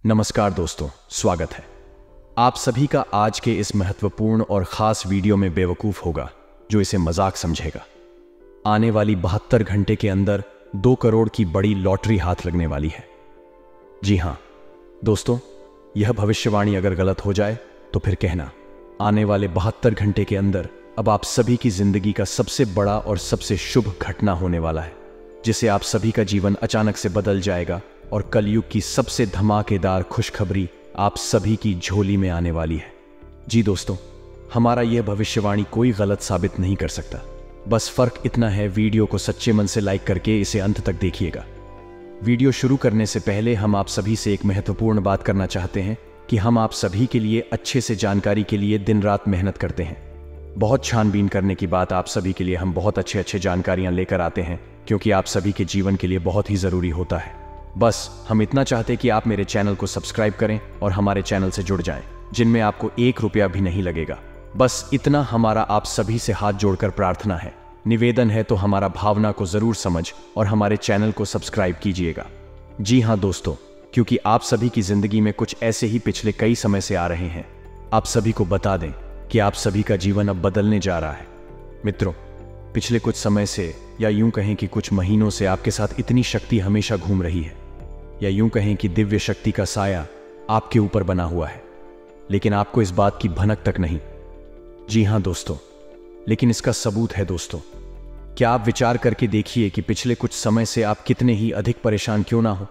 नमस्कार दोस्तों, स्वागत है आप सभी का आज के इस महत्वपूर्ण और खास वीडियो में। बेवकूफ होगा जो इसे मजाक समझेगा। आने वाली 72 घंटे के अंदर 2 करोड़ की बड़ी लॉटरी हाथ लगने वाली है। जी हां दोस्तों, यह भविष्यवाणी अगर गलत हो जाए तो फिर कहना। आने वाले 72 घंटे के अंदर अब आप सभी की जिंदगी का सबसे बड़ा और सबसे शुभ घटना होने वाला है, जिसे आप सभी का जीवन अचानक से बदल जाएगा और कलयुग की सबसे धमाकेदार खुशखबरी आप सभी की झोली में आने वाली है। जी दोस्तों, हमारा यह भविष्यवाणी कोई गलत साबित नहीं कर सकता। बस फर्क इतना है, वीडियो को सच्चे मन से लाइक करके इसे अंत तक देखिएगा। वीडियो शुरू करने से पहले हम आप सभी से एक महत्वपूर्ण बात करना चाहते हैं कि हम आप सभी के लिए अच्छे से जानकारी के लिए दिन रात मेहनत करते हैं। बहुत छानबीन करने की बात आप सभी के लिए हम बहुत अच्छे जानकारियां लेकर आते हैं, क्योंकि आप सभी के जीवन के लिए बहुत ही जरूरी होता है। बस हम इतना चाहते कि आप मेरे चैनल को सब्सक्राइब करें और हमारे चैनल से जुड़ जाएं, जिनमें आपको 1 रुपया भी नहीं लगेगा। बस इतना हमारा आप सभी से हाथ जोड़कर प्रार्थना है, निवेदन है। तो हमारा भावना को जरूर समझ और हमारे चैनल को सब्सक्राइब कीजिएगा। जी हां दोस्तों, क्योंकि आप सभी की जिंदगी में कुछ ऐसे ही पिछले कई समय से आ रहे हैं। आप सभी को बता दें कि आप सभी का जीवन अब बदलने जा रहा है। मित्रों, पिछले कुछ समय से, या यूं कहें कि कुछ महीनों से, आपके साथ इतनी शक्ति हमेशा घूम रही है, या यूं कहें कि दिव्य शक्ति का साया आपके ऊपर बना हुआ है, लेकिन आपको इस बात की भनक तक नहीं। जी हां दोस्तों, लेकिन इसका सबूत है दोस्तों। क्या आप विचार करके देखिए कि पिछले कुछ समय से आप कितने ही अधिक परेशान क्यों ना हो,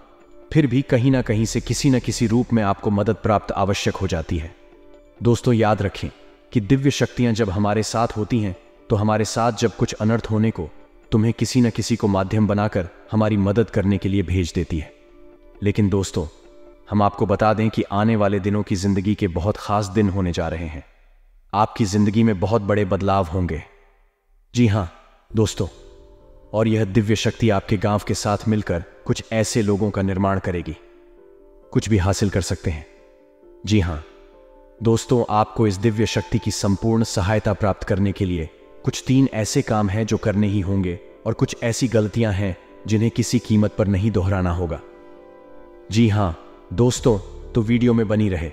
फिर भी कहीं ना कहीं से किसी न किसी रूप में आपको मदद प्राप्त आवश्यक हो जाती है। दोस्तों याद रखें कि दिव्य शक्तियां जब हमारे साथ होती हैं तो हमारे साथ जब कुछ अनर्थ होने को तुम्हें किसी न किसी को माध्यम बनाकर हमारी मदद करने के लिए भेज देती है। लेकिन दोस्तों, हम आपको बता दें कि आने वाले दिनों की जिंदगी के बहुत खास दिन होने जा रहे हैं। आपकी जिंदगी में बहुत बड़े बदलाव होंगे। जी हां दोस्तों, और यह दिव्य शक्ति आपके गांव के साथ मिलकर कुछ ऐसे लोगों का निर्माण करेगी, कुछ भी हासिल कर सकते हैं। जी हां दोस्तों, आपको इस दिव्य शक्ति की संपूर्ण सहायता प्राप्त करने के लिए कुछ 3 ऐसे काम हैं जो करने ही होंगे, और कुछ ऐसी गलतियां हैं जिन्हें किसी कीमत पर नहीं दोहराना होगा। जी हां दोस्तों, तो वीडियो में बनी रहे,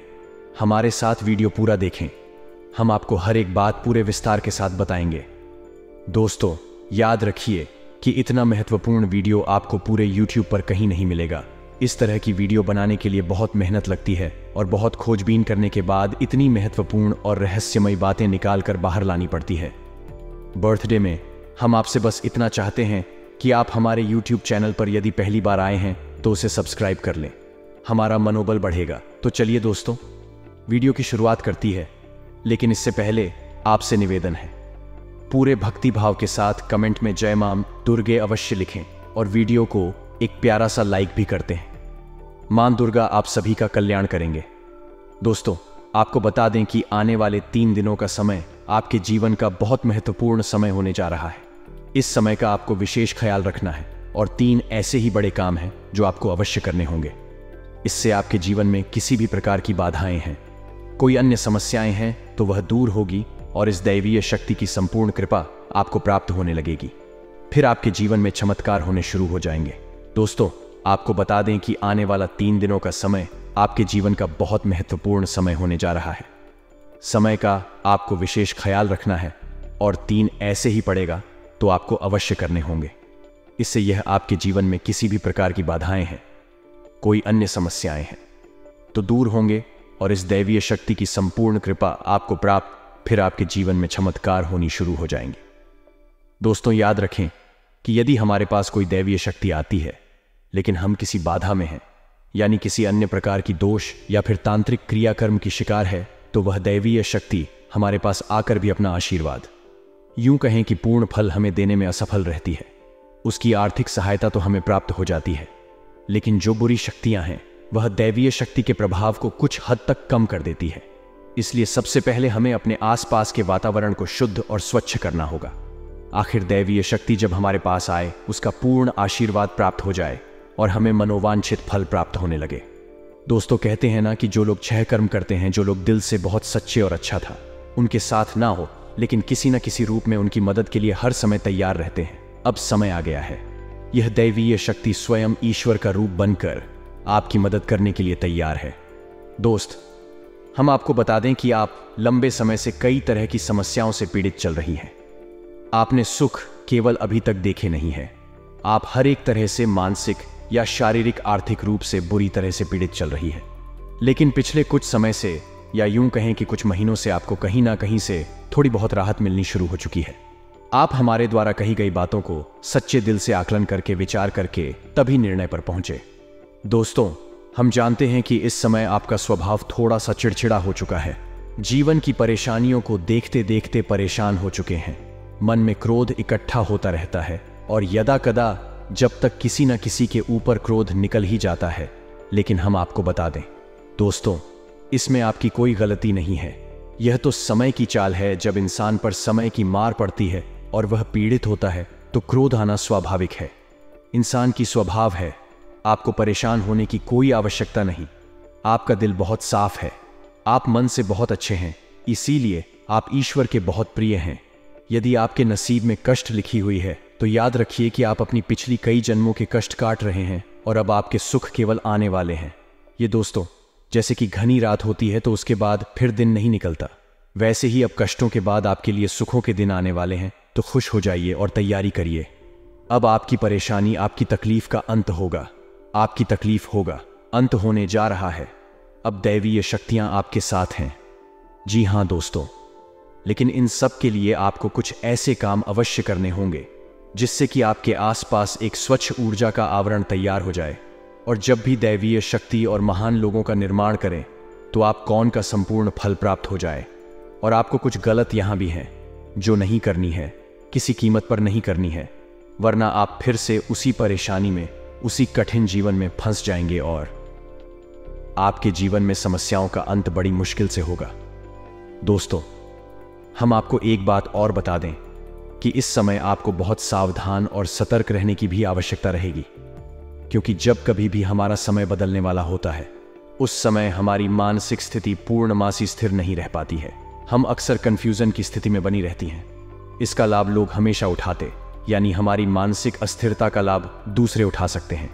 हमारे साथ वीडियो पूरा देखें। हम आपको हर एक बात पूरे विस्तार के साथ बताएंगे। दोस्तों याद रखिए कि इतना महत्वपूर्ण वीडियो आपको पूरे YouTube पर कहीं नहीं मिलेगा। इस तरह की वीडियो बनाने के लिए बहुत मेहनत लगती है, और बहुत खोजबीन करने के बाद इतनी महत्वपूर्ण और रहस्यमयी बातें निकाल कर बाहर लानी पड़ती है। बर्थडे में हम आपसे बस इतना चाहते हैं कि आप हमारे YouTube चैनल पर यदि पहली बार आए हैं तो उसे सब्सक्राइब कर लें, हमारा मनोबल बढ़ेगा। तो चलिए दोस्तों, वीडियो की शुरुआत करती है, लेकिन इससे पहले आपसे निवेदन है, पूरे भक्ति भाव के साथ कमेंट में जय मां दुर्गे अवश्य लिखें, और वीडियो को एक प्यारा सा लाइक भी करते हैं। मां दुर्गा आप सभी का कल्याण करेंगे। दोस्तों आपको बता दें कि आने वाले 3 दिनों का समय आपके जीवन का बहुत महत्वपूर्ण समय होने जा रहा है। इस समय का आपको विशेष ख्याल रखना है, और 3 ऐसे ही बड़े काम हैं जो आपको अवश्य करने होंगे। इससे आपके जीवन में किसी भी प्रकार की बाधाएं हैं, कोई अन्य समस्याएं हैं, तो वह दूर होगी, और इस दैवीय शक्ति की संपूर्ण कृपा आपको प्राप्त होने लगेगी। फिर आपके जीवन में चमत्कार होने शुरू हो जाएंगे। दोस्तों आपको बता दें कि आने वाला 3 दिनों का समय आपके जीवन का बहुत महत्वपूर्ण समय होने जा रहा है। समय का आपको विशेष ख्याल रखना है, और 3 ऐसे ही पड़ेगा तो आपको अवश्य करने होंगे। इससे यह आपके जीवन में किसी भी प्रकार की बाधाएं हैं, कोई अन्य समस्याएं हैं, तो दूर होंगे, और इस दैवीय शक्ति की संपूर्ण कृपा आपको प्राप्त, फिर आपके जीवन में चमत्कार होनी शुरू हो जाएंगे। दोस्तों याद रखें कि यदि हमारे पास कोई दैवीय शक्ति आती है, लेकिन हम किसी बाधा में हैं, यानी किसी अन्य प्रकार की दोष या फिर तांत्रिक क्रियाकर्म की शिकार है, तो वह दैवीय शक्ति हमारे पास आकर भी अपना आशीर्वाद, यूं कहें कि पूर्ण फल हमें देने में असफल रहती है। उसकी आर्थिक सहायता तो हमें प्राप्त हो जाती है, लेकिन जो बुरी शक्तियां हैं वह दैवीय शक्ति के प्रभाव को कुछ हद तक कम कर देती है। इसलिए सबसे पहले हमें अपने आसपास के वातावरण को शुद्ध और स्वच्छ करना होगा। आखिर दैवीय शक्ति जब हमारे पास आए, उसका पूर्ण आशीर्वाद प्राप्त हो जाए, और हमें मनोवांछित फल प्राप्त होने लगे। दोस्तों कहते हैं ना कि जो लोग 6 कर्म करते हैं, जो लोग दिल से बहुत सच्चे और अच्छा था, उनके साथ ना हो, लेकिन किसी न किसी रूप में उनकी मदद के लिए हर समय तैयार रहते हैं। अब समय आ गया है, यह दैवीय शक्ति स्वयं ईश्वर का रूप बनकर आपकी मदद करने के लिए तैयार है। दोस्त, हम आपको बता दें कि आप लंबे समय से कई तरह की समस्याओं से पीड़ित चल रही हैं। आपने सुख केवल अभी तक देखे नहीं है। आप हर एक तरह से मानसिक या शारीरिक आर्थिक रूप से बुरी तरह से पीड़ित चल रही है। लेकिन पिछले कुछ समय से, या यूं कहें कि कुछ महीनों से, आपको कहीं ना कहीं से थोड़ी बहुत राहत मिलनी शुरू हो चुकी है। आप हमारे द्वारा कही गई बातों को सच्चे दिल से आकलन करके, विचार करके तभी निर्णय पर पहुंचे। दोस्तों, हम जानते हैं कि इस समय आपका स्वभाव थोड़ा सा चिड़चिड़ा हो चुका है। जीवन की परेशानियों को देखते देखते परेशान हो चुके हैं। मन में क्रोध इकट्ठा होता रहता है और यदा कदा जब तक किसी न किसी के ऊपर क्रोध निकल ही जाता है। लेकिन हम आपको बता दें दोस्तों, इसमें आपकी कोई गलती नहीं है। यह तो समय की चाल है। जब इंसान पर समय की मार पड़ती है और वह पीड़ित होता है तो क्रोध आना स्वाभाविक है। इंसान की स्वभाव है। आपको परेशान होने की कोई आवश्यकता नहीं। आपका दिल बहुत साफ है। आप मन से बहुत अच्छे हैं, इसीलिए आप ईश्वर के बहुत प्रिय हैं। यदि आपके नसीब में कष्ट लिखी हुई है तो याद रखिए कि आप अपनी पिछली कई जन्मों के कष्ट काट रहे हैं और अब आपके सुख केवल आने वाले हैं। ये दोस्तों, जैसे कि घनी रात होती है तो उसके बाद फिर दिन नहीं निकलता, वैसे ही अब कष्टों के बाद आपके लिए सुखों के दिन आने वाले हैं। तो खुश हो जाइए और तैयारी करिए। अब आपकी परेशानी, आपकी तकलीफ का अंत होगा। आपकी तकलीफ होगा, अंत होने जा रहा है। अब दैवीय शक्तियां आपके साथ हैं। जी हां दोस्तों, लेकिन इन सब के लिए आपको कुछ ऐसे काम अवश्य करने होंगे जिससे कि आपके आसपास एक स्वच्छ ऊर्जा का आवरण तैयार हो जाए। और जब भी दैवीय शक्ति और महान लोगों का निर्माण करें तो आप कौन का संपूर्ण फल प्राप्त हो जाए। और आपको कुछ गलत यहां भी हैं जो नहीं करनी है, किसी कीमत पर नहीं करनी है, वरना आप फिर से उसी परेशानी में, उसी कठिन जीवन में फंस जाएंगे और आपके जीवन में समस्याओं का अंत बड़ी मुश्किल से होगा। दोस्तों, हम आपको एक बात और बता दें कि इस समय आपको बहुत सावधान और सतर्क रहने की भी आवश्यकता रहेगी, क्योंकि जब कभी भी हमारा समय बदलने वाला होता है उस समय हमारी मानसिक स्थिति पूर्णमासी स्थिर नहीं रह पाती है। हम अक्सर कंफ्यूजन की स्थिति में बनी रहती हैं। इसका लाभ लोग हमेशा उठाते, यानी हमारी मानसिक अस्थिरता का लाभ दूसरे उठा सकते हैं।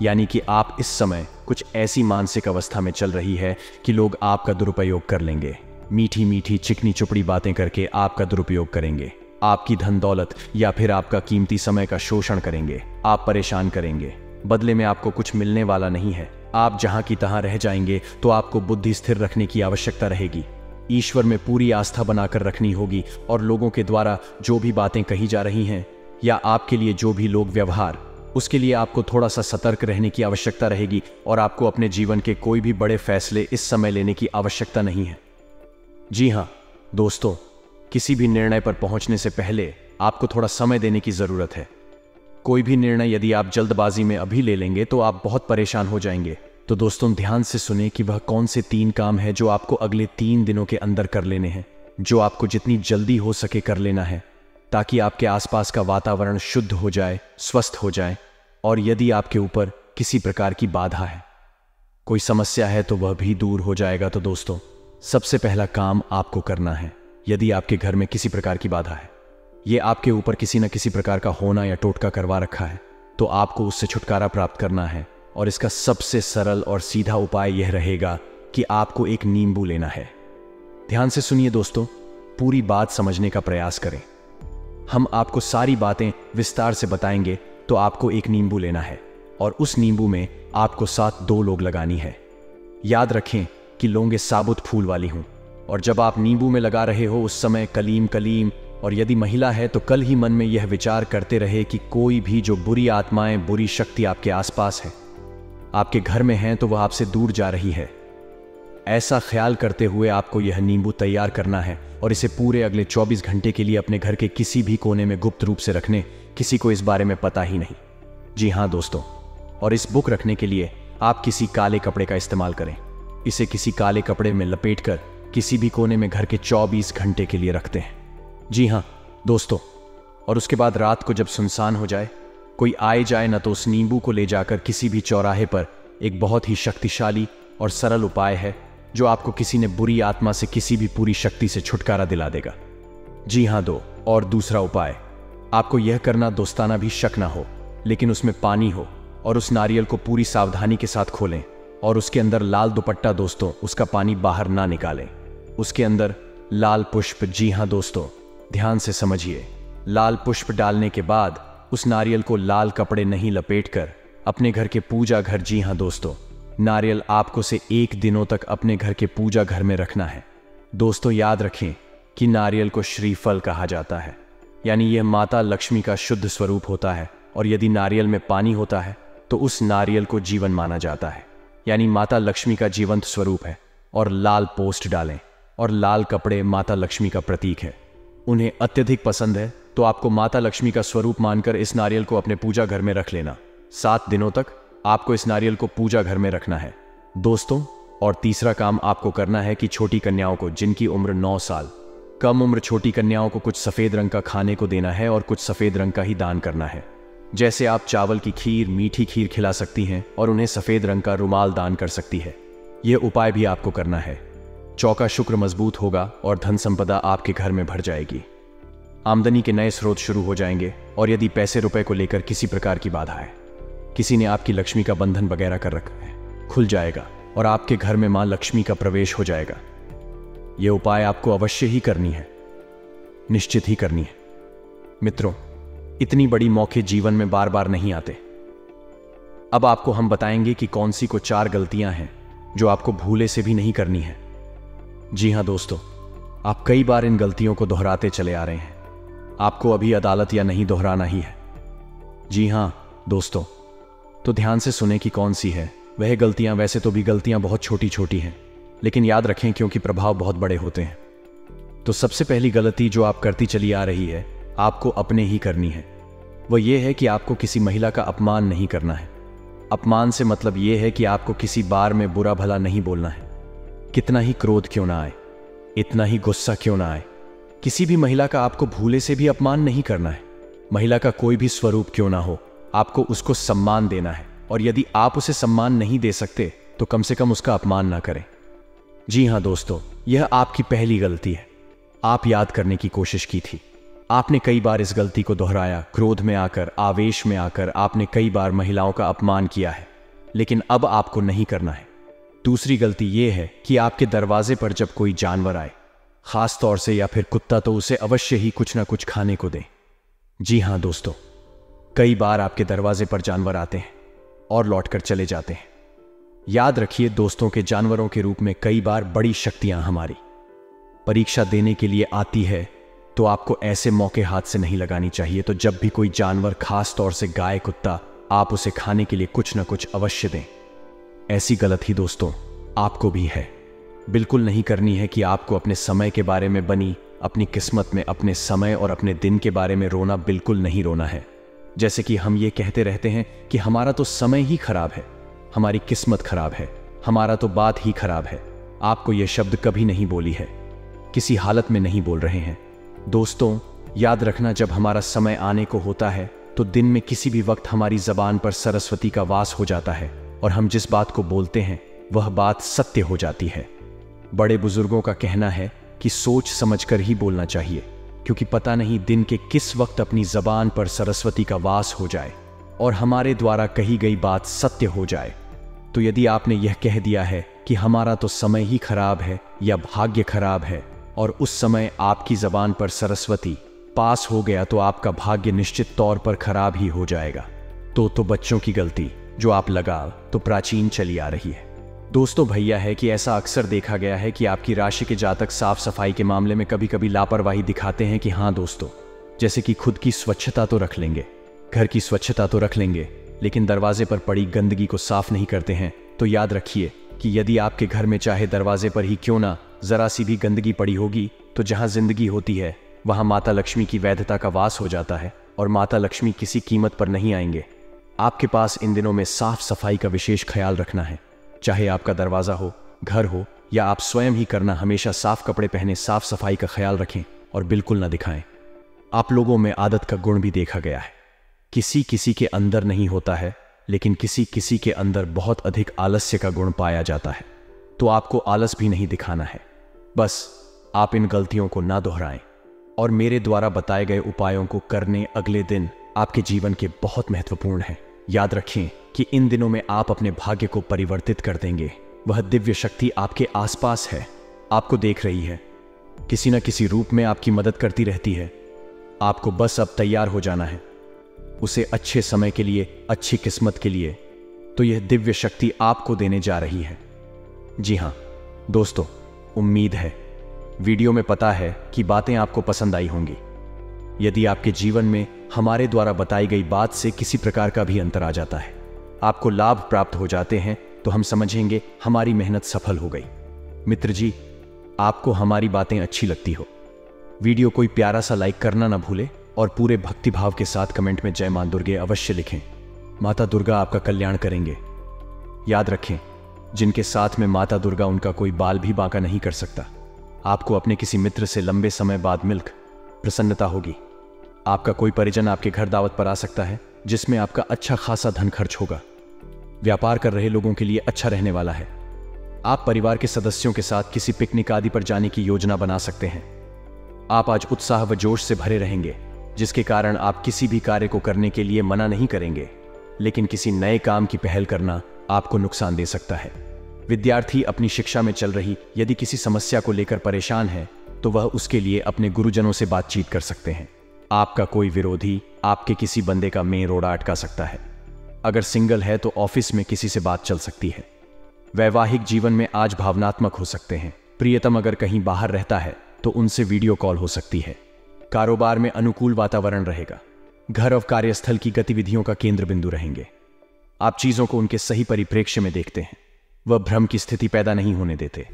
यानी कि आप इस समय कुछ ऐसी मानसिक अवस्था में चल रही है कि लोग आपका दुरुपयोग कर लेंगे। मीठी मीठी चिकनी चुपड़ी बातें करके आपका दुरुपयोग करेंगे। आपकी धन दौलत या फिर आपका कीमती समय का शोषण करेंगे। आप परेशान करेंगे। बदले में आपको कुछ मिलने वाला नहीं है। आप जहां की तहां रह जाएंगे। तो आपको बुद्धि स्थिर रखने की आवश्यकता रहेगी। ईश्वर में पूरी आस्था बनाकर रखनी होगी और लोगों के द्वारा जो भी बातें कही जा रही हैं या आपके लिए जो भी लोग व्यवहार, उसके लिए आपको थोड़ा सा सतर्क रहने की आवश्यकता रहेगी। और आपको अपने जीवन के कोई भी बड़े फैसले इस समय लेने की आवश्यकता नहीं है। जी हां दोस्तों, किसी भी निर्णय पर पहुंचने से पहले आपको थोड़ा समय देने की जरूरत है। कोई भी निर्णय यदि आप जल्दबाजी में अभी ले लेंगे तो आप बहुत परेशान हो जाएंगे। तो दोस्तों, ध्यान से सुने कि वह कौन से 3 काम है जो आपको अगले 3 दिनों के अंदर कर लेने हैं, जो आपको जितनी जल्दी हो सके कर लेना है, ताकि आपके आसपास का वातावरण शुद्ध हो जाए, स्वस्थ हो जाए। और यदि आपके ऊपर किसी प्रकार की बाधा है, कोई समस्या है, तो वह भी दूर हो जाएगा। तो दोस्तों, सबसे पहला काम आपको करना है, यदि आपके घर में किसी प्रकार की बाधा है, ये आपके ऊपर किसी न किसी प्रकार का होना या टोटका करवा रखा है, तो आपको उससे छुटकारा प्राप्त करना है। और इसका सबसे सरल और सीधा उपाय यह रहेगा कि आपको एक नींबू लेना है। ध्यान से सुनिए दोस्तों, पूरी बात समझने का प्रयास करें। हम आपको सारी बातें विस्तार से बताएंगे। तो आपको एक नींबू लेना है और उस नींबू में आपको साथ 2 लोग लगानी है। याद रखें कि लौंगे साबुत फूल वाली हों। और जब आप नींबू में लगा रहे हो उस समय कलीम कलीम, और यदि महिला है तो कल ही मन में यह विचार करते रहे कि कोई भी जो बुरी आत्माएं, बुरी शक्ति आपके आसपास है, आपके घर में हैं, तो वह आपसे दूर जा रही है। ऐसा ख्याल करते हुए आपको यह नींबू तैयार करना है और इसे पूरे अगले 24 घंटे के लिए अपने घर के किसी भी कोने में गुप्त रूप से रखने। किसी को इस बारे में पता ही नहीं। जी हां दोस्तों, और इस बुक रखने के लिए आप किसी काले कपड़े का इस्तेमाल करें। इसे किसी काले कपड़े में लपेटकर किसी भी कोने में घर के 24 घंटे के लिए रखते हैं। जी हां दोस्तों, और उसके बाद रात को जब सुनसान हो जाए, कोई आए जाए ना, तो उस नींबू को ले जाकर किसी भी चौराहे पर, एक बहुत ही शक्तिशाली और सरल उपाय है जो आपको किसी ने बुरी आत्मा से, किसी भी पूरी शक्ति से छुटकारा दिला देगा। जी हां और दूसरा उपाय, आपको यह करना दोस्ताना भी शक ना हो, लेकिन उसमें पानी हो और उस नारियल को पूरी सावधानी के साथ खोलें और उसके अंदर लाल दुपट्टा दोस्तों उसका पानी बाहर ना निकालें। उसके अंदर लाल पुष्प, जी हाँ दोस्तों ध्यान से समझिए, लाल पुष्प डालने के बाद उस नारियल को लाल कपड़े नहीं लपेटकर अपने घर के पूजा घर, जी हाँ दोस्तों नारियल आपको से 1 दिनों तक अपने घर के पूजा घर में रखना है। दोस्तों याद रखें कि नारियल को श्रीफल कहा जाता है, यानी यह माता लक्ष्मी का शुद्ध स्वरूप होता है और यदि नारियल में पानी होता है तो उस नारियल को जीवन माना जाता है, यानी माता लक्ष्मी का जीवंत स्वरूप है। और लाल पोस्ट डालें और लाल कपड़े माता लक्ष्मी का प्रतीक है। उन्हें अत्यधिक पसंद है तो आपको माता लक्ष्मी का स्वरूप मानकर इस नारियल को अपने पूजा घर में रख लेना। 7 दिनों तक आपको इस नारियल को पूजा घर में रखना है दोस्तों। और तीसरा काम आपको करना है कि छोटी कन्याओं को जिनकी उम्र 9 साल कम उम्र, छोटी कन्याओं को कुछ सफ़ेद रंग का खाने को देना है और कुछ सफ़ेद रंग का ही दान करना है। जैसे आप चावल की खीर, मीठी खीर खिला सकती हैं और उन्हें सफ़ेद रंग का रुमाल दान कर सकती है। यह उपाय भी आपको करना है। चौका शुक्र मजबूत होगा और धन संपदा आपके घर में भर जाएगी। आमदनी के नए स्रोत शुरू हो जाएंगे और यदि पैसे रुपए को लेकर किसी प्रकार की बाधा है, किसी ने आपकी लक्ष्मी का बंधन वगैरह कर रखा है, खुल जाएगा और आपके घर में मां लक्ष्मी का प्रवेश हो जाएगा। यह उपाय आपको अवश्य ही करनी है, निश्चित ही करनी है। मित्रों, इतनी बड़ी मौके जीवन में बार बार नहीं आते। अब आपको हम बताएंगे कि कौन सी को 4 गलतियां हैं जो आपको भूले से भी नहीं करनी है। जी हां दोस्तों, आप कई बार इन गलतियों को दोहराते चले आ रहे हैं। आपको अभी अदालत या नहीं दोहराना ही है। जी हां दोस्तों, तो ध्यान से सुने कि कौन सी है वह गलतियां। वैसे तो भी गलतियां बहुत छोटी छोटी हैं, लेकिन याद रखें क्योंकि प्रभाव बहुत बड़े होते हैं। तो सबसे पहली गलती जो आप करती चली आ रही है, आपको अपने ही करनी है। वह यह है कि आपको किसी महिला का अपमान नहीं करना है। अपमान से मतलब यह है कि आपको किसी बार में बुरा भला नहीं बोलना है। कितना ही क्रोध क्यों ना आए, इतना ही गुस्सा क्यों ना आए, किसी भी महिला का आपको भूले से भी अपमान नहीं करना है। महिला का कोई भी स्वरूप क्यों ना हो, आपको उसको सम्मान देना है। और यदि आप उसे सम्मान नहीं दे सकते तो कम से कम उसका अपमान ना करें। जी हां दोस्तों, यह आपकी पहली गलती है। आप याद करने की कोशिश की थी, आपने कई बार इस गलती को दोहराया। क्रोध में आकर, आवेश में आकर आपने कई बार महिलाओं का अपमान किया है, लेकिन अब आपको नहीं करना है। दूसरी गलती यह है कि आपके दरवाजे पर जब कोई जानवर आए, खास तौर से या फिर कुत्ता, तो उसे अवश्य ही कुछ ना कुछ खाने को दें। जी हां दोस्तों, कई बार आपके दरवाजे पर जानवर आते हैं और लौटकर चले जाते हैं। याद रखिए दोस्तों, के जानवरों के रूप में कई बार बड़ी शक्तियां हमारी परीक्षा देने के लिए आती है, तो आपको ऐसे मौके हाथ से नहीं लगानी चाहिए। तो जब भी कोई जानवर, खास तौर से गाय, कुत्ता, आप उसे खाने के लिए कुछ ना कुछ अवश्य दें। ऐसी गलती दोस्तों आपको भी है। बिल्कुल नहीं करनी है कि आपको अपने समय के बारे में बनी अपनी किस्मत में, अपने समय और अपने दिन के बारे में रोना बिल्कुल नहीं रोना है। जैसे कि हम ये कहते रहते हैं कि हमारा तो समय ही खराब है, हमारी किस्मत खराब है, हमारा तो बात ही खराब है। आपको यह शब्द कभी नहीं बोली है, किसी हालत में नहीं बोल रहे हैं। दोस्तों याद रखना, जब हमारा समय आने को होता है तो दिन में किसी भी वक्त हमारी जबान पर सरस्वती का वास हो जाता है और हम जिस बात को बोलते हैं वह बात सत्य हो जाती है। बड़े बुजुर्गों का कहना है कि सोच समझकर ही बोलना चाहिए, क्योंकि पता नहीं दिन के किस वक्त अपनी जबान पर सरस्वती का वास हो जाए और हमारे द्वारा कही गई बात सत्य हो जाए। तो यदि आपने यह कह दिया है कि हमारा तो समय ही खराब है या भाग्य खराब है, और उस समय आपकी जबान पर सरस्वती पास हो गया, तो आपका भाग्य निश्चित तौर पर खराब ही हो जाएगा। तो बच्चों की गलती जो आप लगा तो प्राचीन चली आ रही है। दोस्तों भैया है कि ऐसा अक्सर देखा गया है कि आपकी राशि के जातक साफ सफाई के मामले में कभी कभी लापरवाही दिखाते हैं कि हाँ दोस्तों, जैसे कि खुद की स्वच्छता तो रख लेंगे, घर की स्वच्छता तो रख लेंगे, लेकिन दरवाजे पर पड़ी गंदगी को साफ नहीं करते हैं। तो याद रखिए कि यदि आपके घर में चाहे दरवाजे पर ही क्यों ना जरा सी भी गंदगी पड़ी होगी, तो जहां जिंदगी होती है वहां माता लक्ष्मी की वैधता का वास हो जाता है और माता लक्ष्मी किसी कीमत पर नहीं आएंगे। आपके पास इन दिनों में साफ सफाई का विशेष ख्याल रखना है। चाहे आपका दरवाजा हो, घर हो या आप स्वयं ही करना, हमेशा साफ कपड़े पहने, साफ सफाई का ख्याल रखें और बिल्कुल ना दिखाएं। आप लोगों में आदत का गुण भी देखा गया है। किसी किसी के अंदर नहीं होता है, लेकिन किसी किसी के अंदर बहुत अधिक आलस्य का गुण पाया जाता है। तो आपको आलस भी नहीं दिखाना है। बस आप इन गलतियों को ना दोहराएं और मेरे द्वारा बताए गए उपायों को करने अगले दिन आपके जीवन के बहुत महत्वपूर्ण हैं। याद रखें कि इन दिनों में आप अपने भाग्य को परिवर्तित कर देंगे। वह दिव्य शक्ति आपके आसपास है, आपको देख रही है, किसी न किसी रूप में आपकी मदद करती रहती है। आपको बस अब तैयार हो जाना है उसे अच्छे समय के लिए, अच्छी किस्मत के लिए। तो यह दिव्य शक्ति आपको देने जा रही है। जी हाँ दोस्तों, उम्मीद है वीडियो में पता है कि बातें आपको पसंद आई होंगी। यदि आपके जीवन में हमारे द्वारा बताई गई बात से किसी प्रकार का भी अंतर आ जाता है, आपको लाभ प्राप्त हो जाते हैं, तो हम समझेंगे हमारी मेहनत सफल हो गई। मित्र जी, आपको हमारी बातें अच्छी लगती हो, वीडियो कोई प्यारा सा लाइक करना ना भूले और पूरे भक्तिभाव के साथ कमेंट में जय मां दुर्गे अवश्य लिखें। माता दुर्गा आपका कल्याण करेंगे। याद रखें, जिनके साथ में माता दुर्गा, उनका कोई बाल भी बांका नहीं कर सकता। आपको अपने किसी मित्र से लंबे समय बाद मिलकर प्रसन्नता होगी। आपका कोई परिजन आपके घर दावत पर आ सकता है, जिसमें आपका अच्छा खासा धन खर्च होगा। व्यापार कर रहे लोगों के लिए अच्छा रहने वाला है। आप परिवार के सदस्यों के साथ किसी पिकनिक आदि पर जाने की योजना बना सकते हैं। आप आज उत्साह व जोश से भरे रहेंगे, जिसके कारण आप किसी भी कार्य को करने के लिए मना नहीं करेंगे, लेकिन किसी नए काम की पहल करना आपको नुकसान दे सकता है। विद्यार्थी अपनी शिक्षा में चल रही यदि किसी समस्या को लेकर परेशान है, तो वह उसके लिए अपने गुरुजनों से बातचीत कर सकते हैं। आपका कोई विरोधी आपके किसी बंदे का मेन रोड़ा अटका सकता है। अगर सिंगल है तो ऑफिस में किसी से बात चल सकती है। वैवाहिक जीवन में आज भावनात्मक हो सकते हैं। प्रियतम अगर कहीं बाहर रहता है तो उनसे वीडियो कॉल हो सकती है। कारोबार में अनुकूल वातावरण रहेगा। घर और कार्यस्थल की गतिविधियों का केंद्र बिंदु रहेंगे। आप चीजों को उनके सही परिप्रेक्ष्य में देखते हैं, वह भ्रम की स्थिति पैदा नहीं होने देते।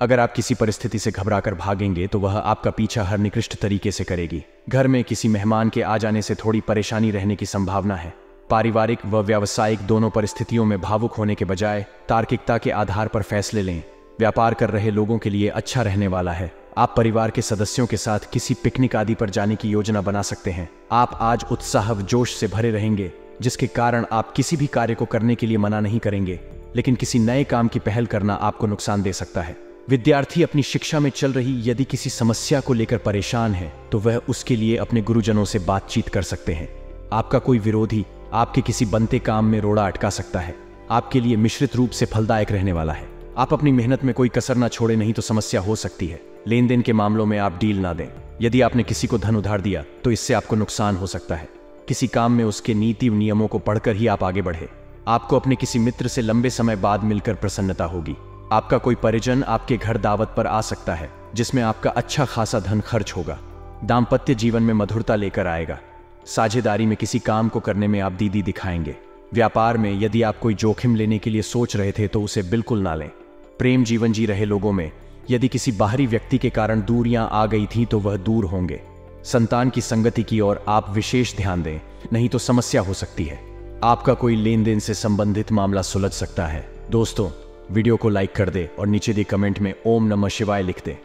अगर आप किसी परिस्थिति से घबराकर भागेंगे तो वह आपका पीछा हर निकृष्ट तरीके से करेगी। घर में किसी मेहमान के आ जाने से थोड़ी परेशानी रहने की संभावना है। पारिवारिक व व्यावसायिक दोनों परिस्थितियों में भावुक होने के बजाय तार्किकता के आधार पर फैसले लें। व्यापार कर रहे लोगों के लिए अच्छा रहने वाला है। आप परिवार के सदस्यों के साथ किसी पिकनिक आदि पर जाने की योजना बना सकते हैं। आप आज उत्साह व जोश से भरे रहेंगे, जिसके कारण आप किसी भी कार्य को करने के लिए मना नहीं करेंगे, लेकिन किसी नए काम की पहल करना आपको नुकसान दे सकता है। विद्यार्थी अपनी शिक्षा में चल रही यदि किसी समस्या को लेकर परेशान है, तो वह उसके लिए अपने गुरुजनों से बातचीत कर सकते हैं। आपका कोई विरोधी आपके किसी बनते काम में रोड़ा अटका सकता है। आपके लिए मिश्रित रूप से फलदायक रहने वाला है। आप अपनी मेहनत में कोई कसर ना छोड़े, नहीं तो समस्या हो सकती है। लेन देन के मामलों में आप डील ना दें। यदि आपने किसी को धन उधार दिया तो इससे आपको नुकसान हो सकता है। किसी काम में उसके नीति नियमों को पढ़कर ही आप आगे बढ़े। आपको अपने किसी मित्र से लंबे समय बाद मिलकर प्रसन्नता होगी। आपका कोई परिजन आपके घर दावत पर आ सकता है, जिसमें आपका अच्छा खासा धन खर्च होगा। दाम्पत्य जीवन में मधुरता लेकर आएगा। साझेदारी में किसी काम को करने में आप दीदी दिखाएंगे। व्यापार में यदि आप कोई जोखिम लेने के लिए सोच रहे थे तो उसे बिल्कुल ना लें। प्रेम जीवन जी रहे लोगों में यदि किसी बाहरी व्यक्ति के कारण दूरियां आ गई थी तो वह दूर होंगे। संतान की संगति की ओर आप विशेष ध्यान दें, नहीं तो समस्या हो सकती है। आपका कोई लेन देन से संबंधित मामला सुलझ सकता है। दोस्तों, वीडियो को लाइक कर दे और नीचे दी कमेंट में ओम नमः शिवाय लिख दे।